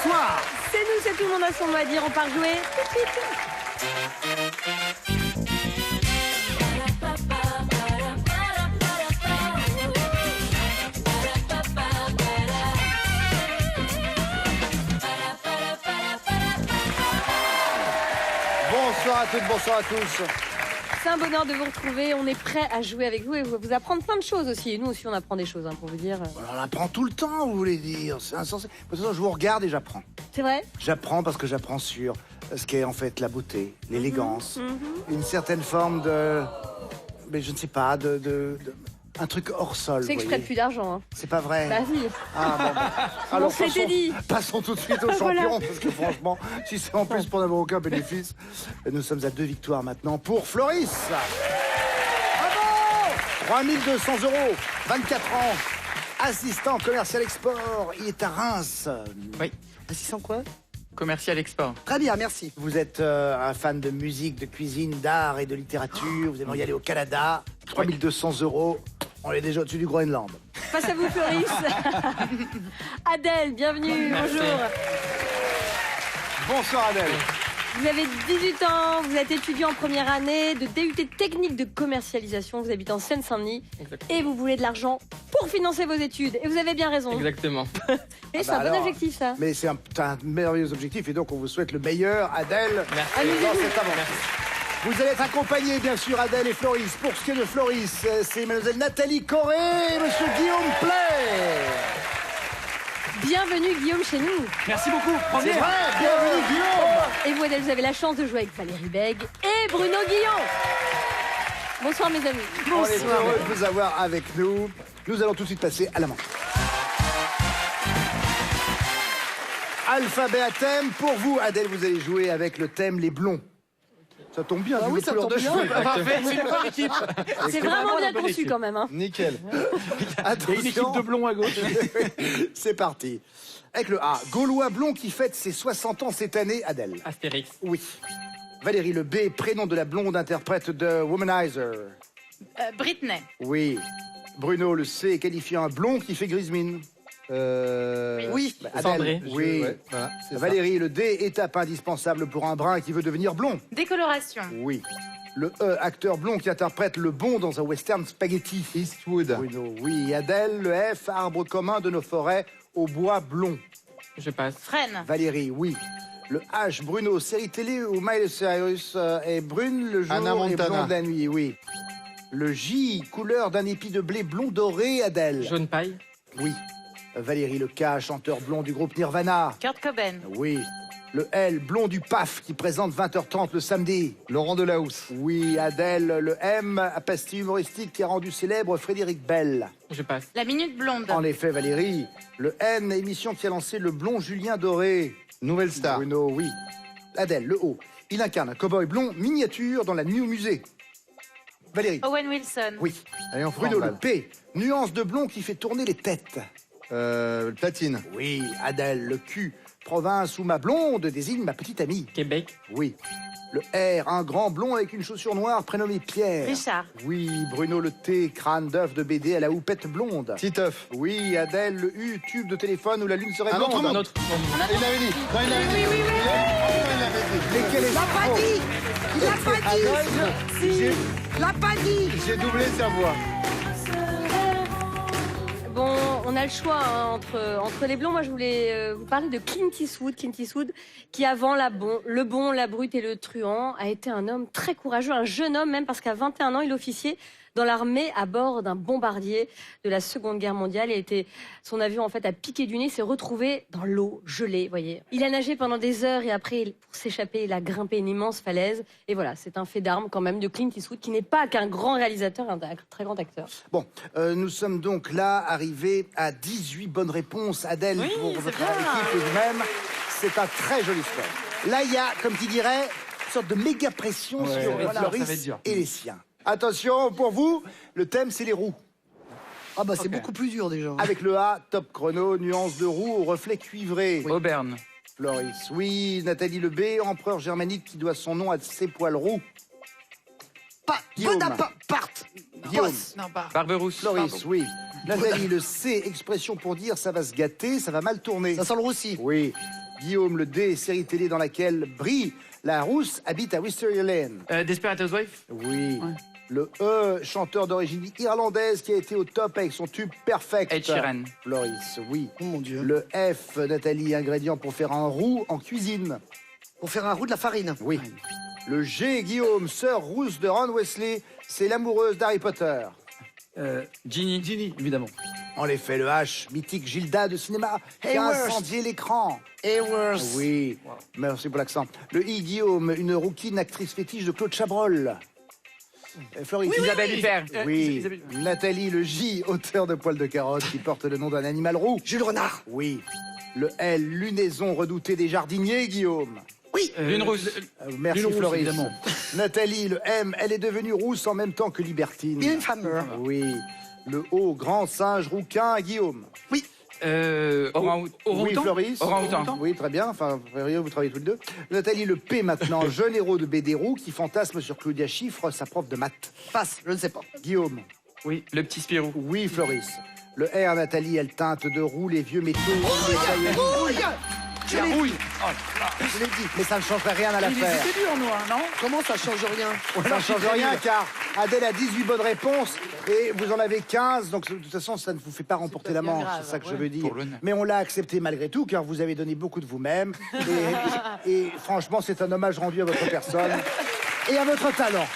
Bonsoir. C'est nous, c'est tout le monde a son mot à dire. On part jouer tout de suite. Bonsoir à toutes, bonsoir à tous. C'est un bonheur de vous retrouver. On est prêt à jouer avec vous et vous apprendre plein de choses aussi. Et nous aussi, on apprend des choses, pour vous dire. On apprend tout le temps, vous voulez dire. C'est insensé. De toute façon, je vous regarde et j'apprends. C'est vrai? J'apprends parce que j'apprends sur ce qu'est en fait la beauté, l'élégance, une certaine forme de... Mais je ne sais pas, un truc hors sol. C'est que je prête plus d'argent. Hein. C'est pas vrai. Bah si. Ah, bon. Alors, s'était dit. Passons tout de suite au champion, Voilà. parce que franchement, si c'est en plus pour n'avoir aucun bénéfice, nous sommes à 2 victoires maintenant pour Floris. Bravo 3200 €, 24 ans, assistant commercial export, il est à Reims. Oui. Assistant quoi? Commercial export. Très bien, merci. Vous êtes un fan de musique, de cuisine, d'art et de littérature. Vous aimeriez aller au Canada. 3200 €. On est déjà au-dessus du Groenland. Face à vous, Floris. Adèle, bienvenue. Merci. Bonjour. Bonsoir Adèle. Vous avez 18 ans, vous êtes étudiant en première année de DUT technique de commercialisation. Vous habitez en Seine-Saint-Denis Exactement. et vous voulez de l'argent pour financer vos études. Et vous avez bien raison. Exactement. Et c'est un bon alors, objectif, ça. Mais c'est un merveilleux objectif et donc on vous souhaite le meilleur, Adèle, Merci. Amusez-vous. dans cette aventure. Vous allez être accompagnés, bien sûr, Adèle et Floris. Pour ce qui est de Floris, c'est mademoiselle Nathalie Corré et monsieur Guillaume Play. Bienvenue, Guillaume, chez nous. Merci beaucoup. C'est Première. vrai, bienvenue Guillaume. Et vous, Adèle, vous avez la chance de jouer avec Valérie Bègue et Bruno Guillon. Bonsoir, mes amis. On est heureux de vous avoir avec nous. Nous allons tout de suite passer à la manche. Alphabet à thème. Pour vous, Adèle, vous allez jouer avec le thème les blonds. Ça tombe bien, vu votre couleur de cheveux. Parfait, c'est une bonne équipe. C'est vraiment bien conçu, quand même. Hein. Nickel. Il y a une équipe de blonds à gauche. C'est parti. Avec le A, Gaulois blond qui fête ses 60 ans cette année, Adèle. Astérix. Oui. Valérie, le B, prénom de la blonde interprète de Womanizer. Britney. Oui. Bruno, le C, qualifiant un blond qui fait grise mine. Oui. Adèle, Sandré. oui. Ouais, voilà, c'est ça. Valérie, le D, étape indispensable pour un brun qui veut devenir blond. Décoloration. Oui. Le E, acteur blond qui interprète le bon dans un western spaghetti. Eastwood. Bruno, oui. Adèle, le F, arbre commun de nos forêts au bois blond. Je passe. Frêne. Valérie, oui. Le H, Bruno, série télé où Miley Cyrus est brune le jour Hannah et Montana. blonde la nuit, oui. Le J, couleur d'un épi de blé blond doré, Adèle. Jaune paille. Oui. Valérie, le K, chanteur blond du groupe Nirvana. Kurt Cobain. Oui. Le L, blond du PAF qui présente 20h30 le samedi. Laurent Delahousse. Oui, Adèle. Le M, pastille humoristique qui a rendu célèbre Frédéric Bell. Je passe. La Minute Blonde. En effet, Valérie. Le N, émission qui a lancé le blond Julien Doré. Nouvelle star. Bruno, oui. Adèle, le O. Il incarne un cow-boy blond miniature dans la nuit au musée. Valérie. Owen Wilson. Oui. Allez, on Bruno, le forme, P. Nuance de blond qui fait tourner les têtes. Platine. Oui. Adèle, le Q. Province où ma blonde désigne ma petite amie. Québec. Oui. Le R, un grand blond avec une chaussure noire prénommé Pierre. Richard. Oui. Bruno, le T. Crâne d'œuf de BD à la houppette blonde. Titeuf. Oui. Adèle, le U. Tube de téléphone où la lune serait Un blonde. autre monde. Un autre. Il l'avait dit. Non, il l'avait dit. Il l'avait dit. Lesquels est pas dit. Il l'a pas dit. L'a pas dit. J'ai doublé sa voix. Bon, on a le choix hein, entre les blonds. Moi, je voulais vous parler de Clint Eastwood. Clint Eastwood, qui avant le bon, la brute et le truand, a été un homme très courageux, un jeune homme même, parce qu'à 21 ans, il officiait dans l'armée à bord d'un bombardier de la Seconde Guerre mondiale. Son avion, en fait, a piqué du nez, s'est retrouvé dans l'eau, gelé, voyez. Il a nagé pendant des heures et après, pour s'échapper, il a grimpé une immense falaise. Et voilà, c'est un fait d'armes quand même de Clint Eastwood, qui n'est pas qu'un grand réalisateur, un très grand acteur. Bon, nous sommes donc là, arrivés à 18 bonnes réponses. Adèle, Oui, pour c'est votre bien. équipe et vous-même, c'est un très joli score. Là, il y a, comme qui dirait, une sorte de méga pression sur ça va être Floris dur. et les siens. Attention, pour vous, le thème, c'est les roues. Ah bah c'est beaucoup plus dur déjà. Avec le A, top chrono, nuance de roue au reflet cuivré. Auburn. Floris, oui. Nathalie le B, empereur germanique qui doit son nom à ses poils roux. Guillaume. Bonaparte. Guillaume. Non, pas. Barberousse. Floris, oui. Nathalie, le C, expression pour dire ça va se gâter, ça va mal tourner. Ça sent le roussi. Oui. Guillaume, le D, série télé dans laquelle Brie, la rousse, habite à Wisteria Lane. Desperate Housewives. Oui. Ouais. Le E, chanteur d'origine irlandaise qui a été au top avec son tube Perfect. Ed Sheeran. Floris, oui. Oh mon Dieu. Le F, Nathalie, ingrédient pour faire un roux en cuisine. Pour faire un roux de la farine. Oui. Le G, Guillaume, sœur rousse de Ron Weasley, c'est l'amoureuse d'Harry Potter. Ginny. Ginny, évidemment. En effet, le H, mythique Gilda de cinéma, qui a Hayworth. incendié l'écran. Hayworth. Oui, merci pour l'accent. Le I, Guillaume, une rouquine actrice fétiche de Claude Chabrol. Floris. Isabelle Huppert. Oui. Isabelle- Nathalie, le J, auteur de poils de carotte, qui porte le nom d'un animal roux. Jules Renard. Oui. Le L, lunaison redoutée des jardiniers, Guillaume. Oui. Lune rousse. Merci, Lune rousse, Floris. évidemment. Nathalie, le M, elle est devenue rousse en même temps que libertine. Mylène Farmer. Oui. Le O, grand singe rouquin, Guillaume. Orang-outan. Oui, Floris. Orang-outan. Oui, très bien. Enfin, vous travaillez tous les deux. Nathalie, le P maintenant, jeune héros de BD roux qui fantasme sur Claudia Chiffre, sa prof de maths. Passe, je ne sais pas. Guillaume. Oui, le petit Spirou. Oui, Floris. Le R, Nathalie, elle teinte de roux les vieux métaux. les tailleries. Je l'ai dit. Je l'ai dit, mais ça ne changerait rien à l'affaire. C'est dur, nous, non? Comment ça change rien? Ça ne change rien car Adèle a 18 bonnes réponses et vous en avez 15. Donc de toute façon, ça ne vous fait pas remporter la manche, c'est ça que je veux dire. Pour l'honneur. Mais on l'a accepté malgré tout car vous avez donné beaucoup de vous-même. Et franchement, c'est un hommage rendu à votre personne et à votre talent.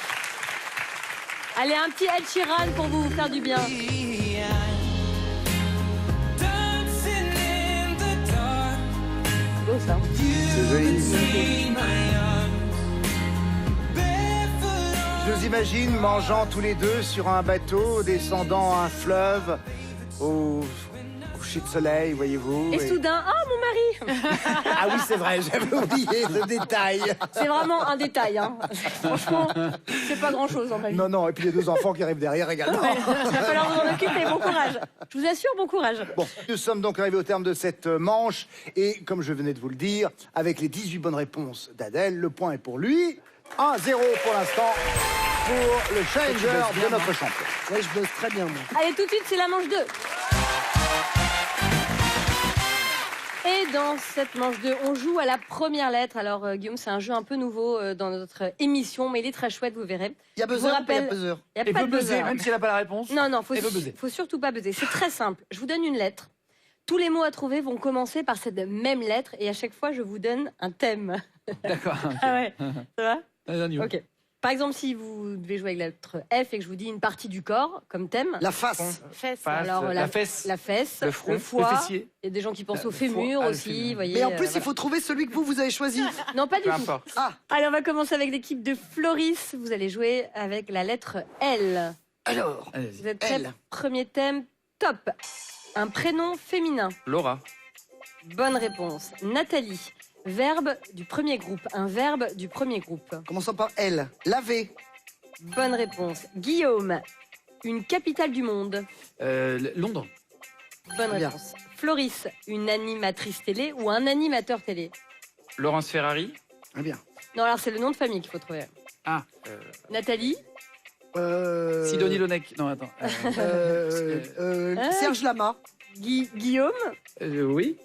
Allez, un petit Ed Sheeran pour vous faire du bien. Beau ça. C'est joli. Je vous imagine mangeant tous les deux sur un bateau, descendant un fleuve au coucher de soleil, voyez-vous. Et soudain, oh mon mari. Ah oui, c'est vrai, j'avais oublié ce détail. C'est vraiment un détail, hein. Franchement, c'est pas grand-chose dans ma vie. Non, non, et puis les deux enfants qui arrivent derrière également. Il va falloir vous en occuper, bon courage. Je vous assure, bon courage. Bon, nous sommes donc arrivés au terme de cette manche, et comme je venais de vous le dire, avec les 18 bonnes réponses d'Adèle, le point est pour lui. 1-0 pour l'instant pour le challenger de notre champion. Ouais, je bosse très bien, moi. Allez, tout de suite, c'est la manche 2. Et dans cette manche 2, on joue à la première lettre. Alors, Guillaume, c'est un jeu un peu nouveau dans notre émission, mais il est très chouette, vous verrez. Il y a Je vous buzzer ou pas il y a rappelle- buzzer? Il n'y a Et pas peut de buzzer, buzzer. même s'il n'a pas la réponse. Non, non, Et peut buzzer. faut surtout pas buzzer. C'est très simple. Je vous donne une lettre. Tous les mots à trouver vont commencer par cette même lettre et à chaque fois, je vous donne un thème. D'accord. Ah ouais, ça va? Allez, on y va. Ok. Par exemple, si vous devez jouer avec la lettre F et que je vous dis une partie du corps comme thème. La face. Fesse. Face, Alors, la fesse, la fesse, le front, le foie. le fessier. Il y a des gens qui pensent au foie, fémur le aussi, fémur. vous voyez. Mais en plus, il voilà. faut trouver celui que vous avez choisi. Non, pas du Peu tout. importe. Ah, Allez, on va commencer avec l'équipe de Floris. Vous allez jouer avec la lettre L. alors. Allez-y. Vous êtes prêts? L. Premier thème, top. Un prénom féminin. Laura. Bonne réponse. Nathalie. Verbe du premier groupe. Un verbe du premier groupe. Commençons par L. Laver. Bonne réponse. Guillaume. Une capitale du monde. Londres. Bonne Bien. réponse. Floris. Une animatrice télé ou un animateur télé. Laurence Ferrari. Très bien. Non, alors c'est le nom de famille qu'il faut trouver. Ah. Nathalie. Sidonie Lonec. Non, attends. Ah. Serge Lama. Guillaume. Oui.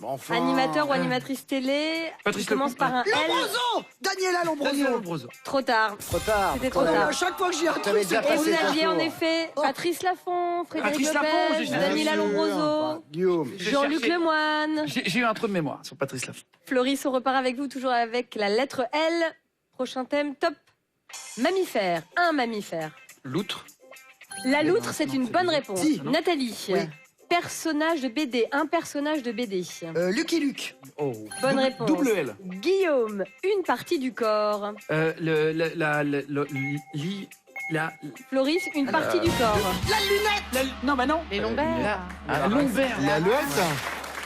Enfin, Animateur ou animatrice télé. Patrice qui commence Lecomte. par un L. Lombroso. Daniela Daniel Lombroso. Lombroso. Trop tard. trop tard. C'était trop trop tard. tard. À chaque fois que j'ai un T'avais truc, déjà c'est Et passé vous ton aviez en tour. effet Patrice Laffont, Frédéric Patrice Laffont, Lopez, j'ai Daniela bien sûr. Lombroso, Guillaume. J'ai Jean-Luc cherché. Lemoine. J'ai eu un trou de mémoire sur Patrice Laffont. Floris, on repart avec vous toujours avec la lettre L. Prochain thème, top. Mammifère. Un mammifère. Loutre. La Mais loutre, non, c'est non, une c'est bonne bizarre. réponse. Si. Nathalie. Oui. Personnage de BD. Un personnage de BD. Lucky Luke. Oh. Bonne Double- réponse. Double L. Guillaume. Une partie du corps. Floris. Une partie du corps. Non, bah non. Les lombaires. La lombaire. La luette.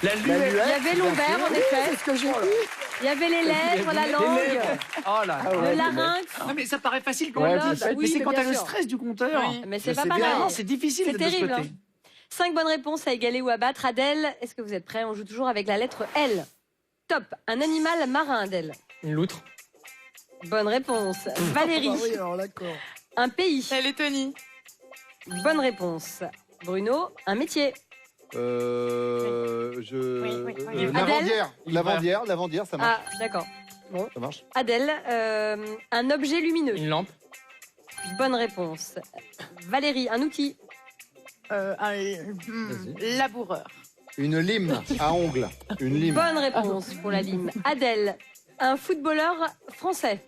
La La luette. Il y avait lombaire, en effet. C'est ce que j'ai dit. Il y avait les lèvres, la Les langue, lèvres. Oh là. Ah ouais, le larynx. Non, mais ça paraît facile quand Ouais, même. puis- oui, mais c'est mais quand bien t'as le sûr. stress du compteur. Oui. Mais c'est Je pas sais pareil. bien. Non, c'est difficile C'est de ce terrible. côté. 5 bonnes réponses à égaler ou à battre. Adèle, est-ce que vous êtes prêts? On joue toujours avec la lettre L. Top. Un animal marin, Adèle. Une loutre. Bonne réponse. Valérie. Ah oui, alors d'accord. Un pays. La Lettonie. Bonne réponse. Bruno. Un métier. Lavandière, ça marche. Ah, d'accord. Bon. Ça marche. Adèle, un objet lumineux. Une lampe. Bonne réponse. Valérie, un outil. Laboureur. Une lime à ongles. Une lime. Bonne réponse pour la lime. Adèle, un footballeur français.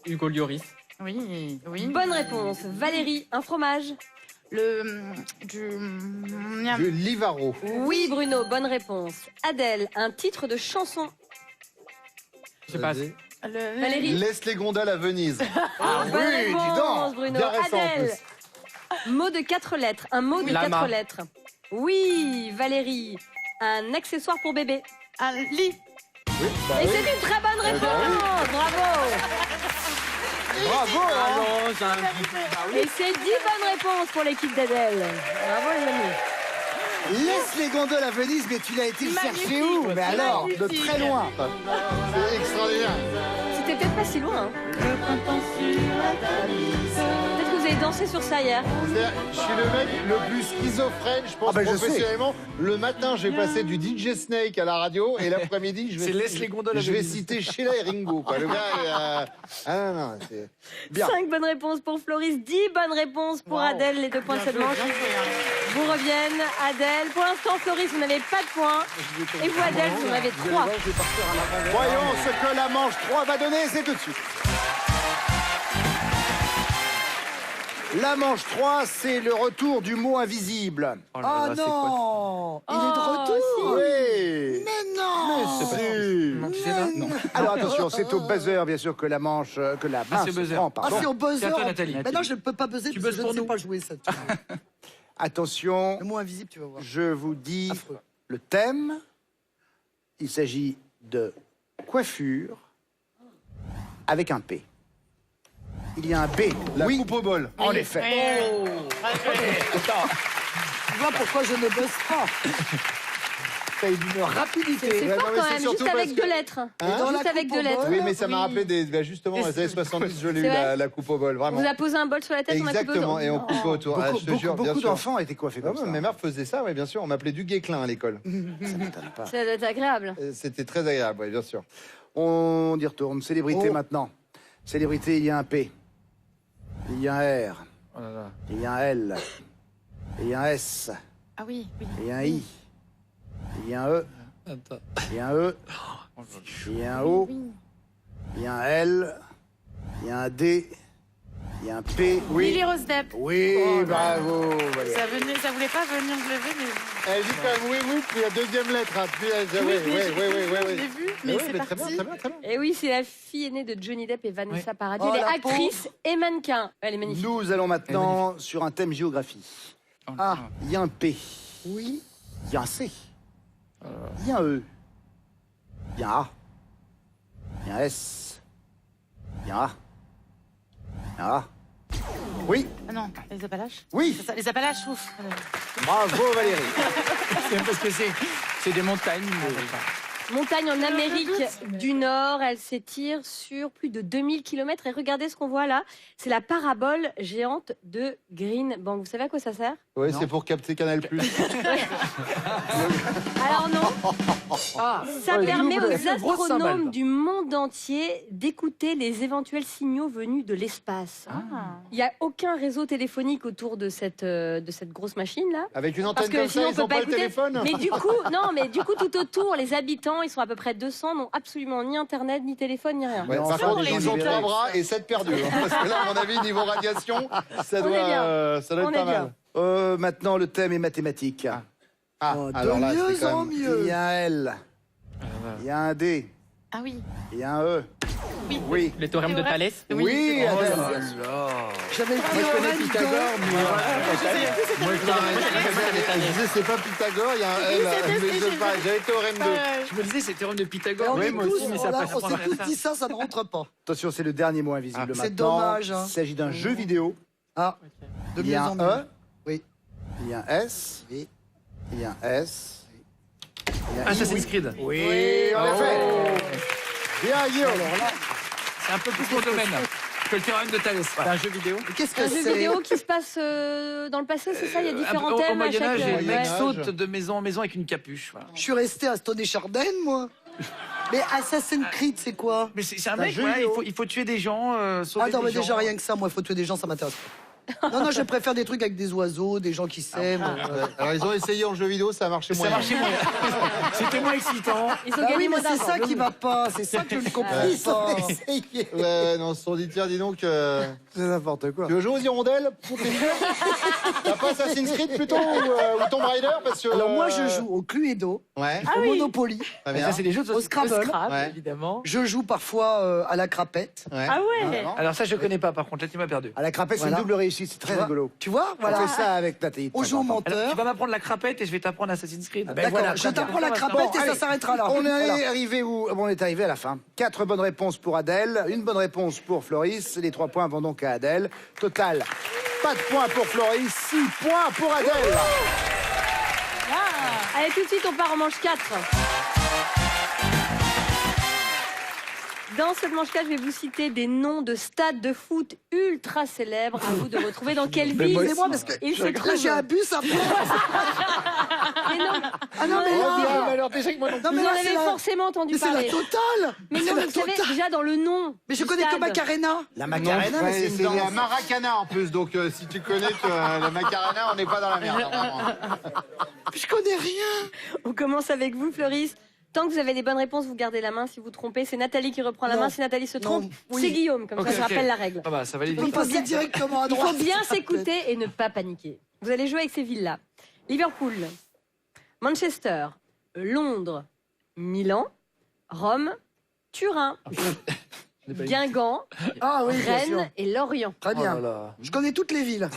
Hugo Lloris. Oui. Bonne réponse. Valérie, un fromage. Du Livaro. Oui, Bruno, bonne réponse. Adèle, un titre de chanson. Je passe. Valérie. Laisse les gondoles à Venise. Bonne oui, dis réponse, donc. Bruno. Bien récent, en Adèle, plus. mot de 4 lettres. Un mot de Lama. 4 lettres. Oui, Valérie, un accessoire pour bébé. Un lit. Et c'est une très bonne réponse. Bravo. Bravo, hein. Et c'est 10 bonnes réponses pour l'équipe d'Adèle. Bravo les amis. Laisse les gondoles à Venise, mais tu l'as été chercher où? Mais alors, de très loin. C'est extraordinaire. C'était peut-être pas si loin. Hein. Peut-être que vous avez dansé sur ça hier. Je suis le mec le plus schizophrène, je pense, Ah ben, je sais. professionnellement. Le matin, je vais passer du DJ Snake à la radio, et l'après-midi, C'est laisse les gondoles à je vais Venise. citer Sheila et Ringo. Quoi. Le gars, ah non, c'est bien. 5 bonnes réponses pour Floris, 10 bonnes réponses pour Adèle, les 2 points de cette manche. Vous reviennent, Adèle. Pour l'instant, Floris, vous n'avez pas de points. Et vous, Adèle, vous en avez 3. Voyons ce que la manche 3 va donner, c'est tout de suite. La manche 3, c'est le retour du mot invisible. Oh non. Il est de Oh, retour. Oui. Mais non. Si. Tu sais pas? Non. Alors attention, c'est au buzzer, bien sûr, que la manche, que la main c'est se buzzer. prend, Ah, pardon. c'est au buzzer. C'est à toi, Nathalie. Mais non, je ne peux pas buzzer Tu parce que buzzes je pour ne sais nous. pas jouer ça. tu vois. Attention, Le mot invisible, tu vas voir. je vous dis Affreux. le thème. Il s'agit de coiffure avec un P. Il y a un B. La oui, coupe au bol. en effet. Tu vois pourquoi je ne buzz pas. Ça est d'une rapidité. C'est Ouais, fort non, mais quand c'est même, surtout juste avec parce que- 2 lettres. Dans Juste la avec coupe 2 au lettres. bol. Oui, mais ça m'a rappelé justement les années 70, je l'ai eu, C'est vrai la coupe au bol, On vraiment. vous a posé un bol sur la tête, on a coupé Exactement, et on coupait autour. Ah, je te jure, bien Beaucoup sûr. d'enfants étaient coiffés Ah comme ouais, ça. mes mères faisaient ça, oui, bien sûr. On m'appelait du Guéclin à l'école. Ça doit être agréable. C'était très agréable, oui, bien sûr. On y retourne. Célébrité Oh. maintenant. Célébrité, il y a un P. Il y a un R. Oh là là. Il y a un L. Il y a un S. Ah oui. Il y a un I. Il y a un E. Attends. Il y a un E. Il y a un O. Il y a un L. Il y a un D. Il y a un P. Lily Rose Depp. Oui, bravo. Valérie. Ça voulait pas venir me lever, mais Elle dit quand même oui, puis la deuxième lettre. Hein, puis elle dit, oui, oui. je l'ai vu, mais c'est très bien, parti. très bien, très bien. Et oui, c'est la fille aînée de Johnny Depp et Vanessa Paradis. Oh, Elle est la actrice et mannequin. Elle est magnifique. Nous allons maintenant sur un thème géographie. Oh, Ah, il y a un P. Oui. Il y a un C. Il y a un E. Il y a un A. Il y a un S. Il y a un A. Il y a un A. Oui, Ah non, les Appalaches. oui. C'est ça, les Appalaches, ouf. Bravo Valérie. C'est parce que c'est des montagnes. Montagne en Amérique du Nord, elle s'étire sur plus de 2000 km. Et regardez ce qu'on voit là, c'est la parabole géante de Green Bank. Vous savez à quoi ça sert? Oui, c'est pour capter Canal+. Alors non, Ah, ça Ouais, permet double. aux C'est une grosse cymbale, astronomes ça. du monde entier d'écouter les éventuels signaux venus de l'espace. Ah. Il n'y a aucun réseau téléphonique autour de cette grosse machine là. Avec une Parce antenne que comme ça, sinon on ils peut ont pas pas le écouter. téléphone. Mais du coup, tout autour, les habitants, ils sont à peu près 200, n'ont absolument ni internet, ni téléphone, ni rien. Ouais, Mais par enfin, contre, les ils ont libérés. 3 bras et 7 perdus. Hein, parce que là, à mon avis, niveau radiation, ça On est bien. ça doit On être est pas bien. mal. Maintenant, le thème est mathématique. Ah, Oh, de alors là, mieux c'est quand en même... mieux. Il y a un L. Il y a un D. Ah oui. Il y a un E. Oui. Oui. Les théorèmes de Thalès. Oui, Oh Adèle. là là. J'avais le Moi, je connais théorème Pythagore, de... moi. Je disais, c'est pas Pythagore, il y a un L. Mais je sais pas, j'avais le théorème 2. Je me disais, c'est théorème de Et Pythagore. on Oui, est moi tous, aussi, mais ça passe on pas. s'est tous dit ça ne rentre pas. Attention, c'est le dernier mot invisible maintenant. c'est dommage, hein. Il s'agit d'un jeu vidéo. Ah, de Il y mieux a en un mieux. E. Oui. Il y a un S. Oui. Il y a un S. Il y a un I. Assassin's Creed. Oui, en effet. Bien, Guillaume. C'est un peu plus mon domaine. que le théorème de Thalès. C'est Voilà. un jeu vidéo. Qu'est-ce Un que jeu c'est? vidéo qui se passe dans le passé, c'est ça? Il y a différents Au thèmes à Moyen-Âge, chaque... les mecs ouais. sautent de maison en maison avec une capuche. Voilà. Je suis resté à Stone et Chardin, moi. Mais Assassin's Creed, c'est quoi? Mais c'est un un mec, jeu voilà, vidéo. il faut tuer des gens, sauver Attends, des mais gens. déjà rien que ça, moi, il faut tuer des gens, ça m'intéresse pas. Non, je préfère des trucs avec des oiseaux, des gens qui s'aiment. Alors, ils ont essayé en jeu vidéo, ça a marché Ça moyen. marchait moins. C'était moins excitant. Ils ont Ah gagné oui, mais moins c'est d'argent. ça qui va pas, c'est ça que je ne comprends Ils ont pas. essayé. Ouais, non, ils se sont dit, tiens, dis donc, C'est n'importe quoi. tu veux jouer aux hirondelles pour tes jeux? T'as pas Assassin's Creed plutôt ou Tomb Raider parce que, Alors moi, je joue au Cluedo, Ouais, au Monopoly, très Mais bien. ça, c'est des jeux de au Scrabble. Ouais. évidemment. Je joue parfois à la crapette. Ouais. Ah ouais. Alors ça, je connais pas, par contre. Là, tu m'as perdu. À la crapette, c'est Voilà. une double réussite, c'est très Tu vois rigolo. Tu vois, On voilà. fait ça avec Nathalie. On joue au Alors, menteur. tu vas m'apprendre la crapette et je vais t'apprendre Assassin's Creed. ben D'accord, voilà, je très bien. t'apprends la Bon, crapette et allez. ça s'arrêtera là. On est Voilà. arrivé où? Bon, on est arrivé à la fin. 4 bonnes réponses pour Adèle, une bonne réponse pour Floris. Les 3 points vont donc à Adèle. Total, pas de points pour Floris, 6 points pour Adèle. Allez, tout de suite, on part en manche 4. Dans cette manche 4, je vais vous citer des noms de stades de foot ultra célèbres. À vous de retrouver dans quelle ville C'est moi parce que il se là, trouve. j'ai un bus après. Mais non, Ah non, mais Oh, là, bien, mais alors déjà que moi non non, vous mais en là, avez c'est la... forcément entendu mais c'est la parler. totale. Mais C'est non, la vous savez totale. déjà dans le nom. Mais je du connais que stade. Macarena. La Macarena, Ouais, c'est une c'est la danse. Maracana en plus, donc si tu connais que la Macarena, on n'est pas dans la merde. Vraiment. Je connais rien. On commence avec vous, Floris. Tant que vous avez les bonnes réponses, vous gardez la main. Si vous trompez, c'est Nathalie qui reprend la Non. main. Si Nathalie se trompe, Non, oui. c'est Guillaume. Comme Ok, ça, je ok. rappelle la règle. Ah bah, ça va aller On vite. peut passer directement à Il droite. faut bien s'écouter et ne pas paniquer. Vous allez jouer avec ces villes-là. Liverpool, Manchester, Londres, Milan, Rome, Turin, Guingamp, Ah oui, bien sûr. Rennes et Lorient. Très bien. Oh là là. Je connais toutes les villes.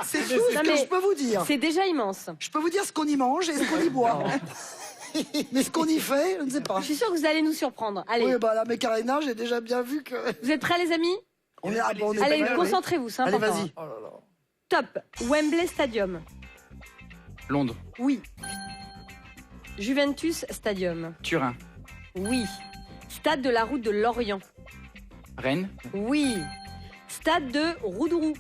C'est tout ce Non, que mais je peux vous dire. C'est déjà immense. Je peux vous dire ce qu'on y mange et ce qu'on y boit. Mais ce qu'on y fait, je ne sais pas. Je suis sûre que vous allez nous surprendre. Allez, Oui, bah la Macarena, j'ai déjà bien vu que... vous êtes prêts les amis? On est, on est Allez, pas mal, concentrez-vous, c'est oui. Allez, important. vas-y. Top. Wembley Stadium. Londres. Oui. Juventus Stadium. Turin. Oui. Stade de la route de Lorient. Rennes. Oui. Stade de Roudourou.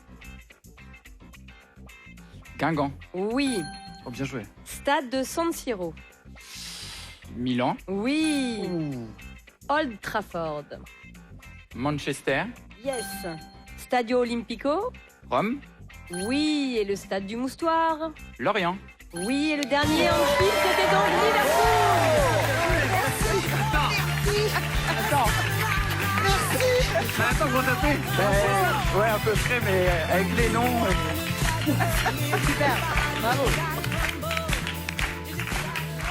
Guingamp. Oui. Oh, bien joué. Stade de San Siro. Milan. Oui. Old Trafford. Manchester. Yes. Stadio Olimpico. Rome. Oui. Et le stade du Moustoir. Lorient. Oui. Et le dernier en file, c'était donc Attends, comment t'as fait Ouais, à peu près, mais avec les noms.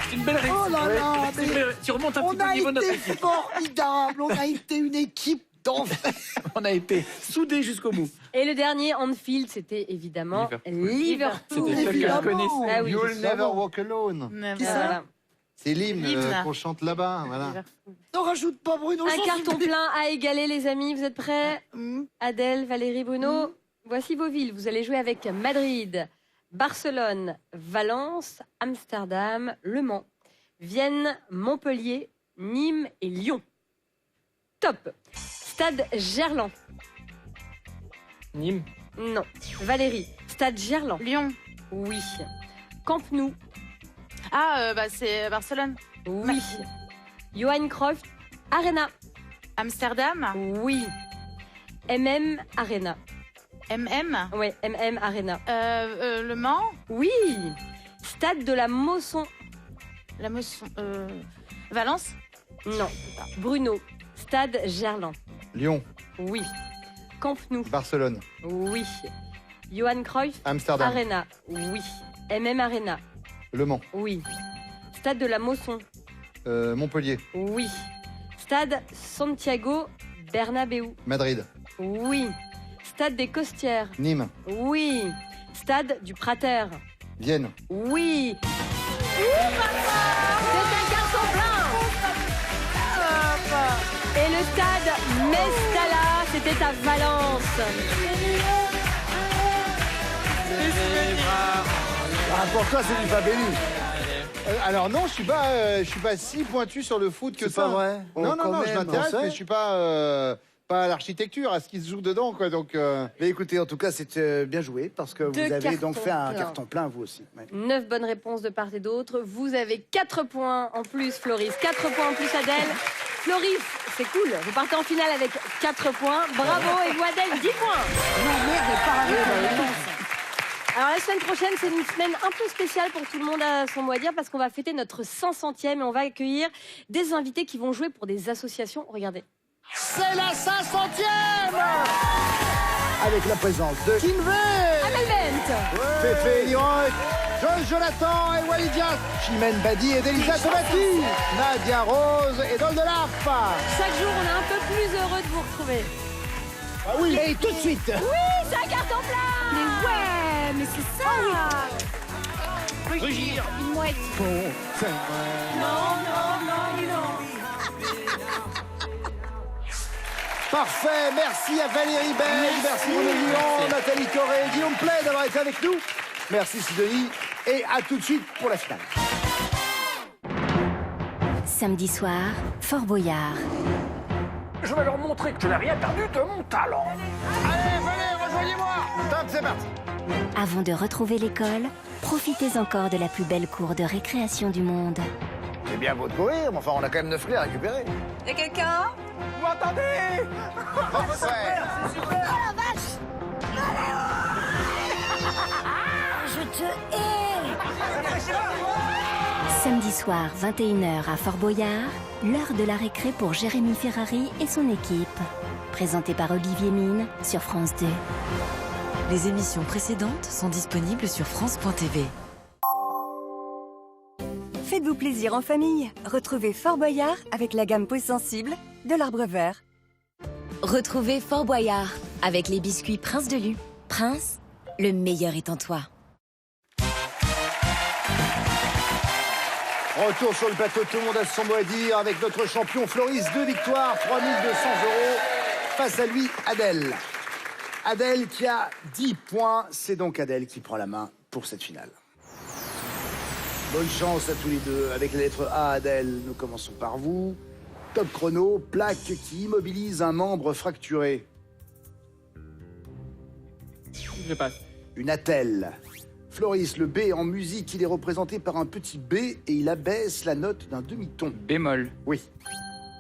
C'est une belle réussite. Oh là là, C'est une mais belle- Tu remontes un petit on peu le a niveau de notre été équipe. formidable. On a été une équipe d'enfer. On a été soudés jusqu'au bout. Et le dernier Anfield, c'était évidemment Liverpool. C'était ça que je Évidemment. connaissais. Ah oui. You'll never walk alone. Qui ça Voilà. C'est l'hymne L'hymne. qu'on chante là-bas. Voilà. N'en rajoute pas, Bruno. Un j'en suis carton plus- plein à égaler, les amis. Vous êtes prêts? Adèle, Valérie, Bruno. Voici vos villes. Vous allez jouer avec Madrid, Barcelone, Valence, Amsterdam, Le Mans, Vienne, Montpellier, Nîmes et Lyon. Top. Stade Gerland. Nîmes. Non. Valérie. Stade Gerland. Lyon. Oui. Camp Nou. Ah, bah c'est Barcelone. Oui. Johan Cruyff Arena. Amsterdam. Oui. MM Arena. MM. Oui, MM Arena. Le Mans. Oui. Stade de la Mosson. La Mosson. Valence. Non. Bruno. Stade Gerland. Lyon, Oui. Camp Nou. Barcelone, Oui. Johan Cruyff Amsterdam, Arena. Oui. MM Arena. Le Mans, Oui. Stade de la Mosson. Montpellier, Oui. Stade Santiago Bernabéu. Madrid, Oui. Stade des Costières. Nîmes, Oui. Stade du Prater. Vienne, Oui. C'est un carton plein. Et le stade Mestalla, c'était à Valence. Ah, pour toi, c'est du Fabelli. alors non, je suis pas si pointu sur le foot que C'est ça. pas vrai. Non, Oh, non, quand non, je même, m'intéresse, on sait. mais je suis pas pas à l'architecture, à ce qui se joue dedans, quoi. Donc, Mais écoutez, en tout cas, c'est bien joué parce que vous Deux avez donc cartons fait un pleins. carton plein, vous aussi. Ouais. 9 bonnes réponses de part et d'autre. Vous avez 4 points en plus, Floris. 4 points en plus, Adèle. Floris, c'est cool. Vous partez en finale avec 4 points. Bravo. Et vous, Adèle, 10 points. Alors la semaine prochaine, c'est une semaine un peu spéciale pour tout le monde à son mot à dire parce qu'on va fêter notre 500e et on va accueillir des invités qui vont jouer pour des associations. Regardez. C'est la 500e avec la présence de Amel Bent, Féfé Leroy, Joël Jonathan et Walidia, Chimène Badi et Delisa Tomati, Nadia Rose et Dol de l'Arp. chaque jour, on est un peu plus heureux de vous retrouver. Ah oui. Et tout de suite, Oui, c'est un carton plein. Mais ouais, mais c'est ça. Rugir. Une mouette. parfait. Merci à Valérie Beg, merci Bruno Guillon, Nathalie Corré et Guillaume Play d'avoir été avec nous. Merci Sidonie et à tout de suite pour la finale. Samedi soir, Fort Boyard. Je vais leur montrer que je n'ai rien perdu de mon talent. allez, venez, rejoignez-moi. Top, c'est parti. Avant de retrouver l'école, profitez encore de la plus belle cour de récréation du monde. C'est bien beau de courir, mais enfin on a quand même 9 clés à récupérer. Y'a quelqu'un? Vous m'entendez? Samedi soir, 21h à Fort Boyard, l'heure de la récré pour Jérémy Ferrari et son équipe. Présenté par Olivier Mine sur France 2. Les émissions précédentes sont disponibles sur France.tv. Faites-vous plaisir en famille. Retrouvez Fort Boyard avec la gamme peau sensible de l'Arbre Vert. Retrouvez Fort Boyard avec les biscuits Prince de Lu. Prince, le meilleur est en toi. Retour sur le plateau, tout le monde a son mot à dire avec notre champion Floris, 2 victoires, 3 200 €. Face à lui, Adèle. Adèle qui a 10 points, c'est donc Adèle qui prend la main pour cette finale. Bonne chance à tous les deux. Avec la lettre A, Adèle, nous commençons par vous. Top chrono, plaque qui immobilise un membre fracturé. Je passe. Une attelle. Floris, le B en musique, il est représenté par un petit B et il abaisse la note d'un demi-ton. Bémol. Oui.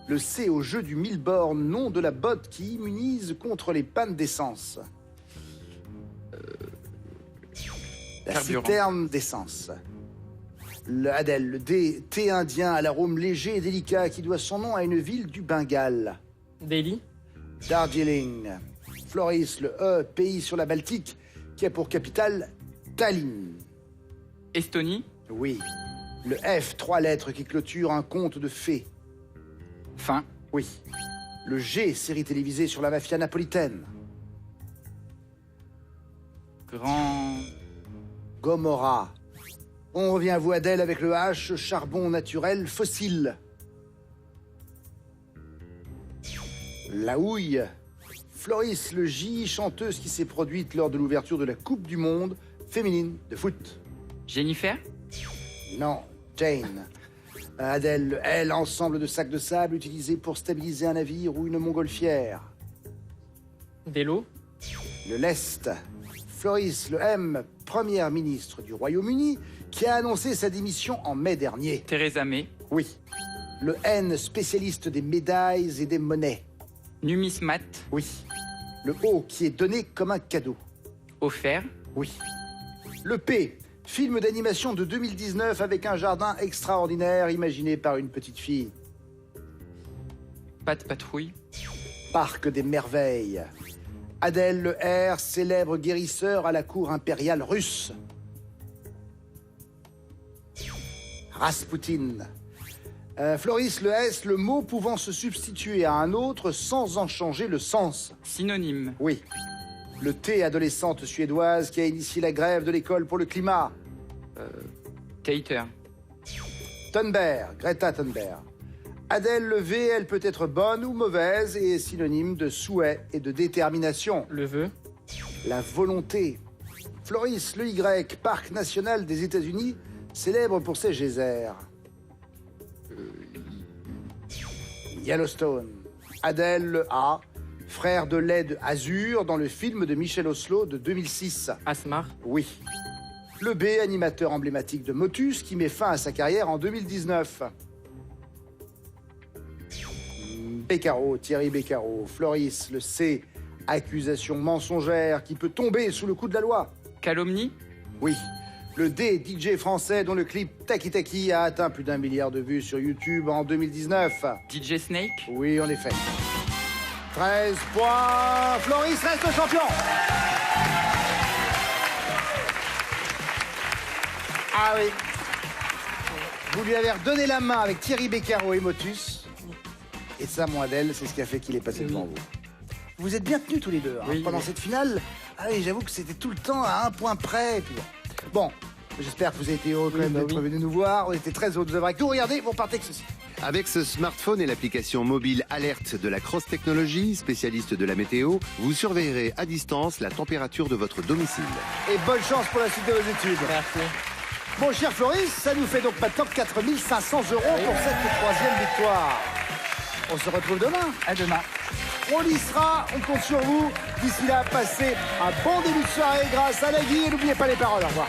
Le C au jeu du 1000 bornes, nom de la botte qui immunise contre les pannes d'essence. La Carburant. citerne d'essence. Le Adèle, le D, thé indien à l'arôme léger et délicat qui doit son nom à une ville du Bengale. Daily. Darjeeling. Floris, le E, pays sur la Baltique, qui a pour capitale Tallinn. Estonie. Oui. Le F, 3 lettres qui clôturent un conte de fées. Fin. Oui. Le G, série télévisée sur la mafia napolitaine. Grand. Gomorrah. On revient à vous, Adèle, avec le H, charbon naturel fossile. La houille. Floris, le J, chanteuse qui s'est produite lors de l'ouverture de la Coupe du Monde féminine de foot. Jennifer. Non, Jane. Adèle, le L, ensemble de sacs de sable utilisés pour stabiliser un navire ou une montgolfière. Vélo. Le Lest. Floris, le M, première ministre du Royaume-Uni, qui a annoncé sa démission en mai dernier. Theresa May. Oui. Le N, spécialiste des médailles et des monnaies. Numismate. Oui. Le O, qui est donné comme un cadeau. Offert. Oui. Le P, film d'animation de 2019 avec un jardin extraordinaire imaginé par une petite fille. Pas de patrouille. Parc des merveilles. Adèle, le R, célèbre guérisseur à la cour impériale russe. Raspoutine. Floris, le S, le mot pouvant se substituer à un autre sans en changer le sens. Synonyme. Oui. Le T, adolescente suédoise qui a initié la grève de l'école pour le climat. Tater. Thunberg, Greta Thunberg. Adèle, le V, elle peut être bonne ou mauvaise et est synonyme de souhait et de détermination. Le vœu. La volonté. Floris, le Y, parc national des États-Unis, célèbre pour ses geysers. Yellowstone. Adèle, le A, Frère de Led Azur dans le film de Michel Oslo de 2006. Asmar. Oui. Le B, animateur emblématique de Motus, qui met fin à sa carrière en 2019. Beccaro, Thierry Beccaro. Floris, le C, accusation mensongère qui peut tomber sous le coup de la loi. Calomnie. Oui. Le D, DJ français dont le clip Taki Taki a atteint plus d'1 milliard de vues sur YouTube en 2019. DJ Snake. Oui, en effet. 13 points. Floris reste champion. Ah oui. Vous lui avez redonné la main avec Thierry Beccaro et Motus. Et ça, mon Adèle, c'est ce qui a fait qu'il est passé devant vous. Vous êtes bien tenus tous les deux. Hein, Oui, pendant oui. cette finale, ah oui, j'avoue que c'était tout le temps à 1 point près. Et puis bon, j'espère que vous avez été heureux quand même d'être venus nous voir. On était très heureux de vous avoir avec nous. Regardez, vous partez avec ceci. Avec ce smartphone et l'application mobile Alerte de la Cross Technology, spécialiste de la météo, vous surveillerez à distance la température de votre domicile. Et bonne chance pour la suite de vos études. Merci. Bon, cher Floris, ça nous fait donc maintenant 4 500 € pour cette 3e victoire. On se retrouve demain. À demain. On y sera, on compte sur vous. D'ici là, passez un bon début de soirée grâce à Nagui et n'oubliez pas les paroles. Au revoir.